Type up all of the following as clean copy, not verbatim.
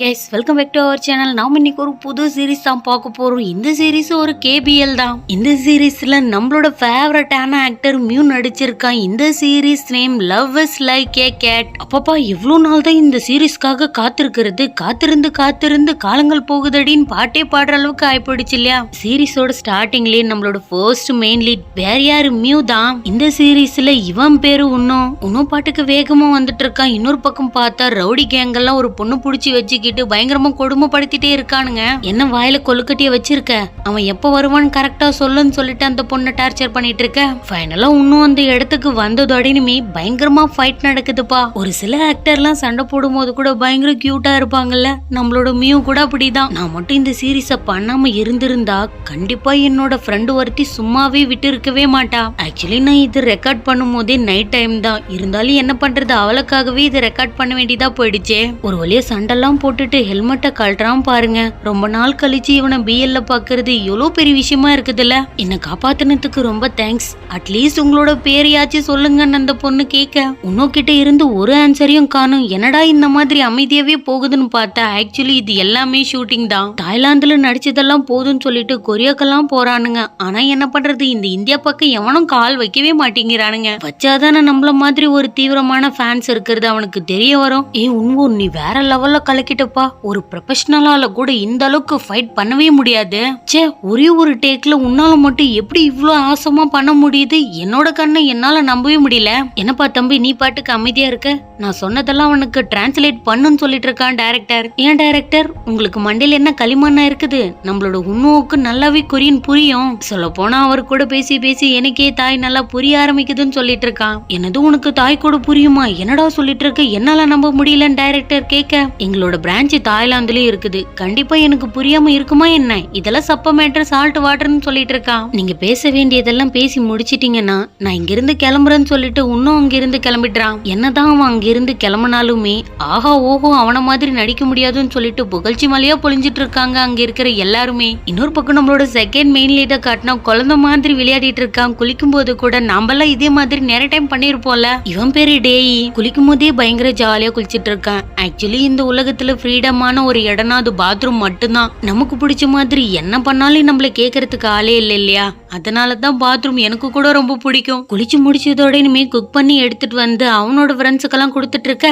Guys welcome back to our channel. நாம இன்னைக்கு ஒரு புது சீரிஸ் தான் பார்க்க போறோம். இந்த சீரிஸ் ஒரு கேபிஎல் தான். இந்த சீரிஸ்ல நம்மளோட ஃபேவரட்டான ஆக்டர் மியூ நடிச்சிருக்கான். இந்த series name love is like a cat. அப்பப்பா எவ்வளவு நாள் தான் இந்த சீரிஸ்க்காக காத்திருக்கிறது. காத்திருந்து காலங்கள் போகுதடின்னு பாட்டே பாடுற அளவுக்கு ஆயிப்போயிடுச்சு இல்லையா. சீரிஸோட ஸ்டார்டிங்லயே நம்மளோட ஃபர்ஸ்ட் மெயின் லீட் வேற யாரு, மியூ தான். இந்த சீரிஸ்ல இவன் பேரு உன்னும் பாட்டுக்கு வேகமா வந்துட்டு இருக்கான். இன்னொரு பக்கம் பார்த்தா ரவுடி கேங் எல்லாம் ஒரு பொண்ணு புடிச்சு வச்சுக்கிட்டு பயங்கரமா கொடுமைப்படுத்திட்டே இருக்கானுங்க. என்ன வாயில கொழுக்கட்டிய வச்சிருக்க, அவன் எப்ப வருவான்னு கரெக்டா சொல்லுன்னு சொல்லிட்டு அந்த பொண்ணை டார்ச்சர் பண்ணிட்டு இருக்க. ஃபைனலா இன்னும் அந்த இடத்துக்கு வந்ததோடனுமே பயங்கரமா ஃபைட் நடக்குதுப்பா. ஒரு சில ஆக்டர்லாம் சண்டை போடும் போது கூட பயங்கர கியூட்டா இருப்பாங்கல்ல, நம்மளோட மியூ கூட அப்படிதான். நான் மட்டும் இந்த சீரிஸ பண்ணாம இருந்திருந்தா கண்டிப்பா என்னோட ஃப்ரெண்டு ஒருத்தி சும்மாவே விட்டு இருக்கவே மாட்டா. ஆக்சுவலி நான் இது ரெக்கார்ட் பண்ணும் போதே நைட் டைம் தான். இருந்தாலும் என்ன பண்றது, அவளுக்காகவே இது ரெக்கார்ட் பண்ண வேண்டியதா போயிடுச்சே. ஒரு வழியா சண்டெல்லாம் போட்டுட்டு ஹெல்மெட்டை கழட்டுறான் பாருங்க. ரொம்ப நாள் கழிச்சு இவனை பிஎல்ல பாக்குறது எவ்வளவு பெரிய விஷயமா இருக்குதுல்ல. என்ன காப்பாத்தினதுக்கு ரொம்ப தேங்க்ஸ். அட்லீஸ்ட் உங்களோட பேரையாச்சும் சொல்லுங்கன்னு அந்த பொண்ணு கேட்க, உன்னோக்கிட்ட இருந்து ஒரு ஆன்சரையும் காணும். என்னடா இந்த மாதிரி அமைதியாவே போகுதுன்னு பார்த்தா ஆக்சுவலி இது எல்லாமே ஷூட்டிங் தான். தாய்லாந்துல நடிச்சதெல்லாம் போதுன்னு சொல்லிட்டு கொரியாக்கெல்லாம் போறானுங்க. ஆனா என்ன பண்றது, இந்த இந்தியா பக்கம் எவனும் கால் வைக்கவே மாட்டேங்கிறானுங்க. வச்சாதானே நம்மள மாதிரி ஒரு தீவிரமான ஃபேன்ஸ் இருக்கிறது அவனுக்கு தெரிய வரும். உண்மை, நீ வேற லெவல்ல கலக்கிட்டப்பா. ஒரு ப்ரொஃபஷனலால கூட இந்த அளவுக்கு ஃபைட் பண்ணவே முடியாது. சே, ஒரே ஒரு டேக்ல உன்னால மட்டும் எப்படி இவ்ளோ ஆசமா பண்ண முடியுது? என்னோட கண்ணை என்னால நம்பவே முடியல. என்னப்பா தம்பி, நீ பாட்டுக்கு அமைதியா இருக்க? நான் சொன்னதெல்லாம் அவனுக்கு டிரான்ஸ்லேட் பண்ணுன்னு சொல்லிட்டு இருக்கான் டைரக்டர். ஏன் டைரக்டர், உங்களுக்கு மண்டையில என்ன களிமண்ணா இருக்குது? நம்மளோட உண்ணுவுக்கு நல்லாவே கொரியன் புரியும். சொல்ல போனா அவர் கூட பேசி பேசி எனக்கே தாய் நல்லா புரிய ஆரம்பிக்குதுன்னு சொல்லிட்டு இருக்கான். என்னது, உனக்கு தாய் கூட புரியுமா? என்னடா சொல்லிட்டு இருக்க? என்னால நம்ப முடியலன்னு டைரக்டர் கேட்க, எங்களோட பிரான்ச் தாய்லாந்துலயும் இருக்குது, கண்டிப்பா எனக்கு புரியாம இருக்குமா என்ன? இதெல்லாம் சப்ப மேட்டர், சால்ட் வாட்டர்னு சொல்லிட்டு இருக்கான். நீங்க பேச வேண்டியதெல்லாம் பேசி முடிச்சிட்டீங்கன்னா நான் இங்கிருந்து கிளம்புறேன்னு சொல்லிட்டு இன்னும் அங்கிருந்து கிளம்பிடுறான். என்னதான் அவன் அங்கிருந்து கிளம்பினாலுமே ஆஹா ஓஹோ அவன மாதிரி நடிக்க முடியாதுன்னு சொல்லிட்டு புகழ்ச்சி மலையா பொழிஞ்சிட்டு இருக்காங்க அங்க இருக்கிற எல்லாருமே. இன்னொரு பக்கம் நம்மளோட செகண்ட் மெயின் லீடை காட்டினா குழந்தை மாதிரி விளையாடிட்டு இருக்கான். குளிக்கும் போது கூட நாமெல்லாம் இதே மாதிரி நிறைய டைம் பண்ணிருப்போம்ல. இவன் பேரு டேய். குளிக்கும் போதே பயங்கர ஜாலியா குளிச்சிட்டு இருக்கான். ஆக்சுவலி இந்த உலகத்துல ஃப்ரீடமான ஒரு இடம்னா அது பாத்ரூம் மட்டும்தான். நமக்கு பிடிச்ச மாதிரி என்ன பண்ணாலும் நம்மள கேட்கறதுக்கு ஆளே இல்லை இல்லையா. அதனாலதான் பாத்ரூம் எனக்கு கூட ரொம்ப பிடிக்கும். குளிச்சு முடிச்சதோட இனிமே குக் பண்ணி எடுத்துட்டு வந்து அவனோட ஃப்ரெண்ட்ஸுக்கெல்லாம் கொடுத்துட்டு இருக்க.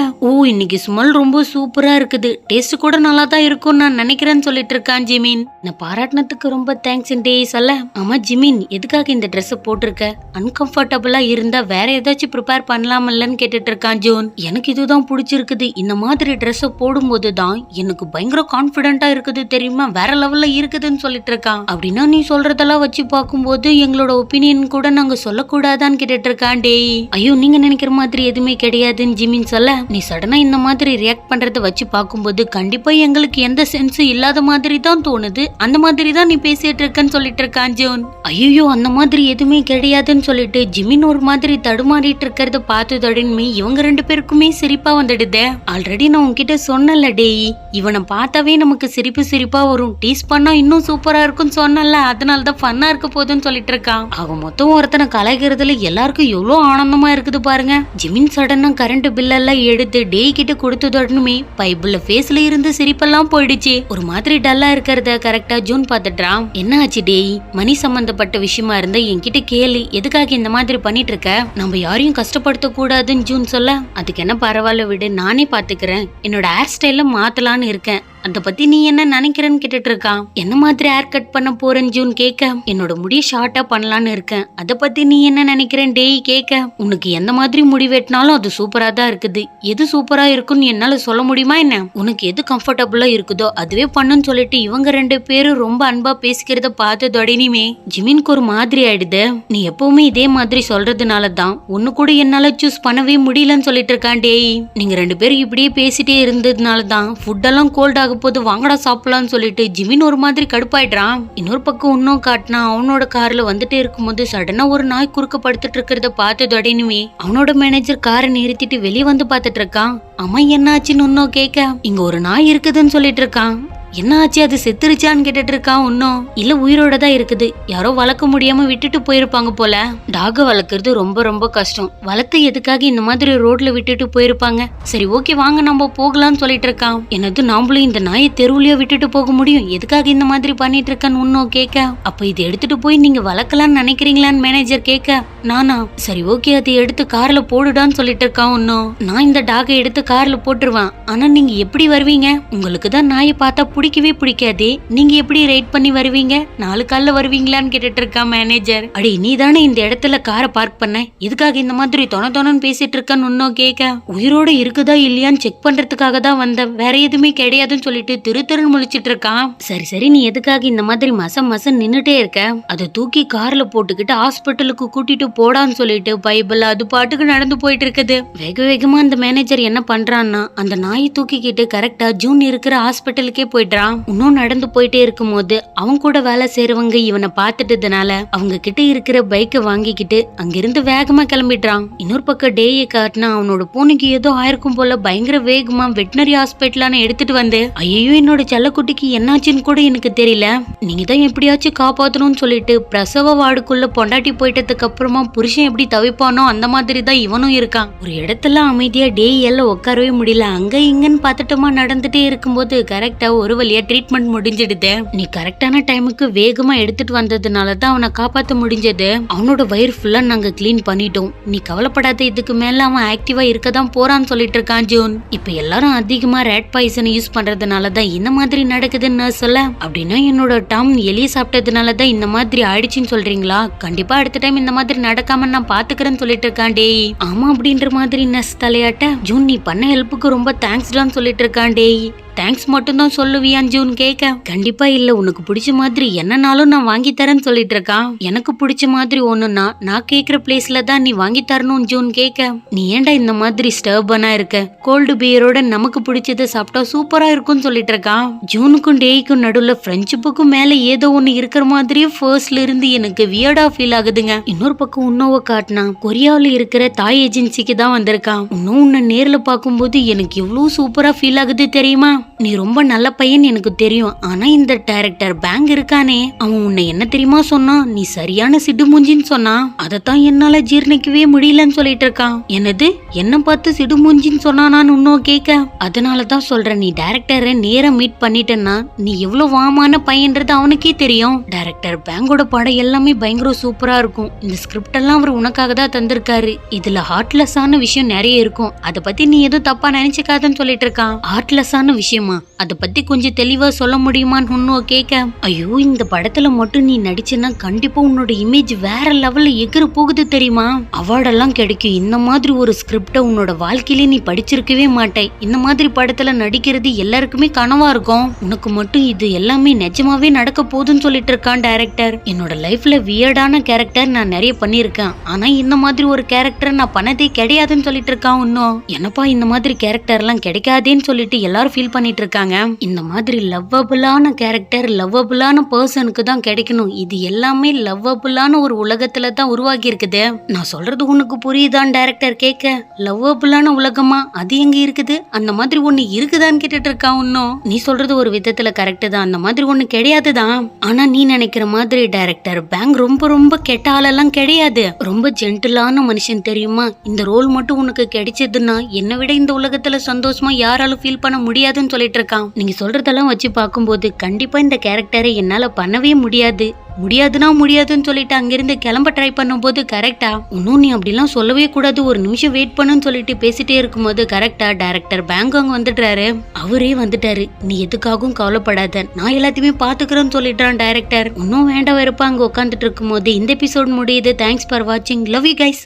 இன்னைக்கு ஸ்மெல் ரொம்ப சூப்பரா இருக்குது, டேஸ்ட் கூட நல்லா தான் இருக்கும் நான் நினைக்கிறேன்னு சொல்லிட்டு இருக்கான் ஜிமின். நான் பாராட்டினதுக்கு ரொம்ப தேங்க்ஸ் டேய் சொல்ல. ஆமா ஜிமின், எதுக்காக இந்த ட்ரெஸ் போட்டிருக்க? அன்கம்ஃபர்டபுளா இருந்தா வேற ஏதாச்சும் ப்ரிப்பேர் பண்ணலாமல்லன்னு கேட்டுட்டு இருக்கான் ஜோன். எனக்கு இதுதான் பிடிச்சிருக்குது. இந்த மாதிரி ட்ரெஸ் போடும்போது தான் எனக்கு பயங்கர கான்பிடென்ட்டா இருக்குது தெரியுமா, வேற லெவல்ல இருக்குதுன்னு சொல்லிட்டு இருக்கான். அப்படின்னா நீ சொல்றதெல்லாம் வச்சு பார்க்கும்போது எங்களோட ஒப்பீனியன் கூட நாங்க சொல்லக்கூடாதான்னு கேட்டுட்டு இருக்கான் டேய். ஐயோ, நீங்க நினைக்கிற மாதிரி எதுவுமே கிடையாதுன்னு ஜிமின் சொல்ல, நீ சடனா இந்த மாதிரி ரியாக்ட் பண்றத வச்சு பார்க்கும்போது கண்டிப்பா எங்களுக்கு எந்த சென்ஸும் இல்லாத மாதிரி தான் தோணுது. அந்த மாதிரி தான் நீ பேசிட்டு இருக்கன்னு சொல்லிட்டு இருக்கான் ஜோன். ஐயோ, அந்த மாதிரி எதுவுமே கிடையாதுன்னு சொல்லிட்டு ஜிமின் ஒரு மாதிரி தடுமாறிட்டு இருக்கிறத பார்த்ததுடனே இவங்க ரெண்டு பேருக்குமே சிரிப்பா வந்துடுது. ஆல்ரெடி நான் உன்கிட்ட சொன்னல டேய், இவனை பார்த்தாவே நமக்கு சிரிப்பா வரும், டீஸ் பண்ணா இன்னும் சூப்பரா இருக்கும்னு சொன்னல, அதனாலதான் ஃபன்னா இருக்க போதுன்னு சொல்லிட்டு இருக்கான். அவன் மொத்தம் ஒருத்தனை கலைக்கிறதுல எல்லாருக்கும் எவ்வளவு ஆனந்தமா இருக்குது பாருங்க. ஜிமின் சடனா கரண்ட் பில் எல்லாம் எடுத்து டேய் கிட்ட கொடுத்ததுடனுமே பைபிள்ல ஃபேஸ்ல இருந்து சிரிப்பெல்லாம் போயிடுச்சு. ஒரு மாதிரி டல்லா இருக்கிறத கரெக்டா ஜூன் பார்த்துட்டான். என்ன ஆச்சு டேய், மணி சம்பந்தப்பட்ட விஷயமா இருந்தா என்கிட்ட கேளு, எதுக்காக இந்த மாதிரி பண்ணிட்டு இருக்க? நம்ம யாரையும் கஷ்டப்படுத்த கூடாதுன்னு ஜூன் சொல்ல, அதுக்கு என்ன பரவாயில்ல விடு, நானே பாத்துக்கிறேன், என்னோட ஹேர் ஸ்டைல மாத்தலான்னு இருக்கேன், அத பத்தி நீ என்ன நினைக்கிறேன்னு கேட்டுட்டு இருக்கான். என்ன மாதிரி ஹேர் கட் பண்ண போறேன்னு ஜூன் கேட்க, என்னோட முடிய ஷார்ட்டா பண்ணலான்னு இருக்கேன், அத பத்தி நீ என்ன நினைக்கிறேன் டேய் கேட்க, உனக்கு எந்த மாதிரி முடி வெட்டினாலும் அது சூப்பரா தான் இருக்குது, எது சூப்பரா இருக்குன்னு என்னால சொல்ல முடியுமா என்ன? உனக்கு எது கம்ஃபர்டபுளா இருக்குதோ அதுவே பண்ணுன்னு சொல்லிட்டு இவங்க ரெண்டு பேரும் ரொம்ப அன்பா பேசிக்கிறத பார்த்ததோடனே ஜிமின்க்கு ஒரு மாதிரி ஆயிடுது. நீ எப்பவுமே இதே மாதிரி சொல்றதுனாலதான் ஒன்னு கூட என்னால சூஸ் பண்ணவே முடியலன்னு சொல்லிட்டு இருக்கான் டேய். நீங்க ரெண்டு பேரும் இப்படியே பேசிட்டே இருந்ததுனாலதான் ஃபுட் எல்லாம் கோல்ட் போது வாங்கடா சாப்பிடலாம்னு சொல்லிட்டு ஜிமின் ஒரு மாதிரி கடுப்பாயிடுறான். இன்னொரு பக்கம் இன்னும் காட்டினா அவனோட கார்ல வந்துட்டே இருக்கும்போது சடனா ஒரு நாய் குறுக்க படுத்துட்டு இருக்கிறத பார்த்ததோடனே அவனோட மேனேஜர் காரை நிறுத்திட்டு வெளியே வந்து பார்த்துட்டு இருக்கான். அம்மா என்னாச்சுன்னு இன்னும் கேட்க, இங்க ஒரு நாய் இருக்குதுன்னு சொல்லிட்டு இருக்கான். என்ன ஆச்சு, அது செத்துருச்சான்னு கேட்டுட்டு இருக்கான். இன்னும் இல்ல, உயிரோட தான் இருக்குது. யாரோ வளர்க்க முடியாம விட்டுட்டு போயிருப்பாங்க போல. டாக வளர்க்கறது ரொம்ப ரொம்ப கஷ்டம். வளர்த்து எதுக்காக இந்த மாதிரி ரோட்ல விட்டுட்டு போயிருப்பாங்க. சரி ஓகே வாங்க நம்ம போகலாம்னு சொல்லிட்டு இருக்கான். என்னது நாமளும் இந்த நாயை தெருவுலயே விட்டுட்டு போக முடியும்? எதுக்காக இந்த மாதிரி பண்ணிட்டு இருக்கான்னு இன்னும் கேட்க, அப்ப இதை எடுத்துட்டு போய் நீங்க வளர்க்கலாம்னு நினைக்கிறீங்களான்னு மேனேஜர் கேட்க, நானா சரி ஓகே அதை எடுத்து கார்ல போடுடான்னு சொல்லிட்டு இருக்கான். இன்னும் நான் இந்த டாகை எடுத்து கார்ல போட்டுருவேன். ஆனா நீங்க எப்படி வருவீங்க? உங்களுக்கு தான் நாயை பார்த்தா பிடிக்கவே பிடிக்காதே, நீங்க எப்படி ரைட் பண்ணி வருவீங்க? 4 கால்ல வருவீங்களான்னு கேட்டுட்டு இருக்கான் மேனேஜர். அடி நீ தானே இந்த இடத்துல காரை பார்க் பண்ண, எதுக்காக இந்த மாதிரி தொணன்னு பேசிட்டு இருக்கான்னு இன்னும் கேட்க, உயிரோட இருக்குதா இல்லையான்னு செக் பண்றதுக்காக தான் வந்தேன், வேற எதுவுமே கிடையாதுன்னு சொல்லிட்டு திருன்னு முழிச்சிட்டு இருக்கான். சரி சரி நீ எதுக்காக இந்த மாதிரி மசம் நின்னுட்டே இருக்க? அதை தூக்கி கார்ல போட்டுக்கிட்டு ஹாஸ்பிட்டலுக்கு கூட்டிட்டு போடான்னு சொல்லிட்டு பைபிள் அது பாட்டுக்கு நடந்து போயிட்டு இருக்குது. வேக வேகமா அந்த மேனேஜர் என்ன பண்றான்னா, அந்த நாயை தூக்கிக்கிட்டு கரெக்டா ஜூன் இருக்கிற ஹாஸ்பிட்டலுக்கே போயிடுறான். இன்னும் நடந்து போயிட்டே இருக்கும் போது அவங்க கூட வேலை செய்யறவங்க இவனை பார்த்துட்டதுனால அவங்க கிட்ட இருக்கிற பைக்கை வாங்கிக்கிட்டு அங்கிருந்து வேகமா கிளம்பிடுறான். இன்னொரு பக்கம் டேயை காட்டினா அவனோட பூனைக்கு ஏதோ ஆயிருக்கும் போல பயங்கர வேகமா வெட்டினரி ஹாஸ்பிட்டலான எடுத்துட்டு வந்து, ஐயோ என்னோட செல்லக்குட்டிக்கு என்னாச்சுன்னு கூட எனக்கு தெரியல, நீங்க தான் எப்படியாச்சும் காப்பாத்தணும்னு சொல்லிட்டு பிரசவ வார்டுக்குள்ள பொண்டாட்டி போயிட்டதுக்கு அப்புறமா புருஷன் எப்படி தவிப்பானோ அந்த மாதிரி தான் இவனும் இருக்கான். ஒரு இடத்துல அமைதியா டேய் எல்லாம் உட்காரவே முடியல. அங்க இங்கன்னு பார்த்துட்டோமா நடந்துட்டே இருக்கும்போது கரெக்டா ஒரு வழியா ட்ரீட்மெண்ட் முடிஞ்சிடுது. நீ கரெக்டான டைமுக்கு வேகமா எடுத்துட்டு வந்ததுனாலதான் அவனை காப்பாத்த முடிஞ்சது. அவனோட வயிறு ஃபுல்லா நாங்க கிளீன் பண்ணிட்டோம், நீ கவலைப்படாத, இதுக்கு மேல அவன் ஆக்டிவா இருக்கதான் போறான்னு சொல்லிட்டு இருக்கான் ஜூன். இப்ப எல்லாரும் அதிகமா ரேட் பாய்சன் யூஸ் பண்றதுனாலதான் இந்த மாதிரி நடக்குதுன்னு சொல்ல, அப்படின்னா என்னோட டாம் எலிய சாப்பிட்டதுனாலதான் இந்த மாதிரி ஆயிடுச்சுன்னு சொல்றீங்களா? கண்டிப்பா அடுத்த டைம் இந்த மாதிரி நடக்காம நான் பாத்துக்கிறேன்னு சொல்லிட்டு இருக்கான் டேய். ஆமா அப்படின்ற மாதிரி நர்ஸ் தலையாட்ட, ஜூன் நீ பண்ண ஹெல்ப்புக்கு ரொம்ப தேங்க்ஸ்டான்னு சொல்லிட்டு இருக்கான் டேய். தேங்க்ஸ் மட்டும் தான் சொல்லுவியான் ஜூன் கேட்க, கண்டிப்பா இல்ல, உனக்கு பிடிச்ச மாதிரி என்னனாலும் நான் வாங்கி தரேன்னு சொல்லிட்டு இருக்கான். எனக்கு பிடிச்ச மாதிரி ஒண்ணுன்னா நான் கேக்குற பிளேஸ்ல தான் நீ வாங்கி தரணும் ஜூன் கேட்க, நீ ஏன்டா இந்த மாதிரி ஸ்டர்பனா இருக்க? கோல்டு பியரோட நமக்கு பிடிச்சதை சாப்பிட்டா சூப்பரா இருக்கும்னு சொல்லிட்டு இருக்கான். ஜூனுக்கும் டேய்க்கும் நடுவுல ஃப்ரெண்ட்ஷிப்புக்கும் மேல ஏதோ ஒண்ணு இருக்கிற மாதிரியே ஃபர்ஸ்ட்ல இருந்து எனக்கு வியர்டா ஃபீல் ஆகுதுங்க. இன்னொரு பக்கம் உன்னோவை காட்டினா கொரியாவில இருக்கிற தாய் ஏஜென்சிக்கு தான் வந்திருக்கான். இன்னும் உன்னை நேர்ல பார்க்கும்போது எனக்கு எவ்வளவு சூப்பரா ஃபீல் ஆகுது தெரியுமா? நீ ரொம்ப நல்ல பையன் எனக்கு தெரியும். ஆனா இந்த டைரக்டர் பேங்க் இருக்கானே, அவன் உன்னை என்ன தெரியுமா சொன்னான்? நீ சரியான சிடு மூஞ்சின்னு சொன்னான். அதத்தான் என்னால ஜீர்ணிக்கவே முடியலன்னு சொல்லிட்டு இருக்கான். என்னது என்ன பார்த்து சிடு மூஞ்சின்னு சொன்னானான்னு இன்னும் கேட்க, அதனாலதான் சொல்றேன், நீ டைரக்டரை நேரா மீட் பண்ணிட்டேன்னா நீ எவ்வளவு வாமான பையன்றது அவனுக்கே தெரியும். டைரக்டர் பேங்கோட படம் எல்லாமே பயங்கர சூப்பரா இருக்கும். இந்த ஸ்கிரிப்ட் எல்லாம் அவர் உனக்காக தான் தந்திருக்காரு. இதுல ஹார்ட்லெஸ்ஸான விஷயம் நிறைய இருக்கும். அதை பத்தி நீ எதுவும் தப்பா நினைச்சுக்காதன்னு சொல்லிட்டு இருக்கான். ஹார்ட்லெஸ்ஸான விஷயமா? அதை பத்தி கொஞ்சம் தெளிவா சொல்ல முடியுமான்னு இன்னும் கேட்க, ஐயோ இந்த படத்துல மட்டும் நீ நடிச்சேன்னா கண்டிப்பா உன்னோட இமேஜ் வேற லெவல்ல எகிர போகுது தெரியுமா? அவார்டெல்லாம் கிடைக்கும். இந்த மாதிரி ஒரு ஸ்கிரிப்ட உன்னோட வாழ்க்கையிலே நீ படிச்சிருக்கவே மாட்டே. இந்த மாதிரி படத்துல நடிக்கிறது எல்லாருக்குமே கனவா இருக்கும். உனக்கு மட்டும் இது எல்லாமே நிஜமாவே நடக்க போகுதுன்னு சொல்லிட்டு இருக்கான் டைரக்டர். என்னோட லைஃப்ல வியர்டான கேரக்டர் நான் நிறைய பண்ணிருக்கேன், ஆனா இந்த மாதிரி ஒரு கேரக்டர் நான் பண்ணதே கிடையாதுன்னு சொல்லிட்டு இருக்கான். இன்னும் என்னப்பா இந்த மாதிரி கேரக்டர் எல்லாம் கிடைக்காதேன்னு சொல்லிட்டு எல்லாரும் ஃபீல் பண்ணிட்டு இருக்காங்க. இந்த மாதிரி லவ்வபிளான கேரக்டர் லவ்வபிளான பர்சனுக்கு தான் கிடைக்கணும். இது எல்லாமே லவ்வபிளான ஒரு உலகத்துல தான் உருவாகி இருக்குது. நான் சொல்றது உனக்கு புரியுதான் டைரக்டர் கேட்க, லவ்வபிளான உலகமா? அது எங்க இருக்குது? அந்த மாதிரி ஒண்ணு இருக்குதான்னு கேட்டுட்டு இருக்கான். இன்னும் நீ சொல்றது ஒரு விதத்துல கரெக்ட் தான், அந்த மாதிரி ஒண்ணு கிடையாதுதான். ஆனா நீ நினைக்கிற மாதிரி டைரக்டர் பேங்க் ரொம்ப ரொம்ப கெட்ட ஆளெல்லாம் கிடையாது. ரொம்ப ஜென்டிலான மனுஷன் தெரியுமா? இந்த ரோல் மட்டும் உனக்கு கிடைச்சதுன்னா என்னை விட இந்த உலகத்துல சந்தோஷமா யாராலும் ஃபீல் பண்ண முடியாதுன்னு சொல்லிட்டு இருக்கான். நீங்க சொல்றதெல்லாம் வச்சு பார்க்கும்போது கண்டிப்பா இந்த கேரக்டரை என்னால பண்ணவே முடியாதுன்னா முடியாதுன்னு சொல்லிட்டு அங்கிருந்து கிளம்ப ட்ரை பண்ணும்போது கரெக்டா, இன்னும் நீ அப்படிலாம் சொல்லவே கூடாது, ஒரு நிமிஷம் வெயிட் பண்ணுன்னு சொல்லிட்டு பேசிட்டே இருக்கும்போது கரெக்டா டைரக்டர் பேங்க் அங்க வந்துட்டாரு. அவரே வந்துட்டாரு. நீ எதுக்காகவும் கவலைப்படாத, நான் எல்லாத்தையுமே பாத்துக்கிறேன்னு சொல்லிட்டான் டைரக்டர். இன்னும் வேண்டாம் இருப்பா அங்க உட்காந்துட்டு இருக்கும் போது இந்த எபிசோட் முடியுது. தேங்க்ஸ் ஃபார் வாட்சிங். Love you guys.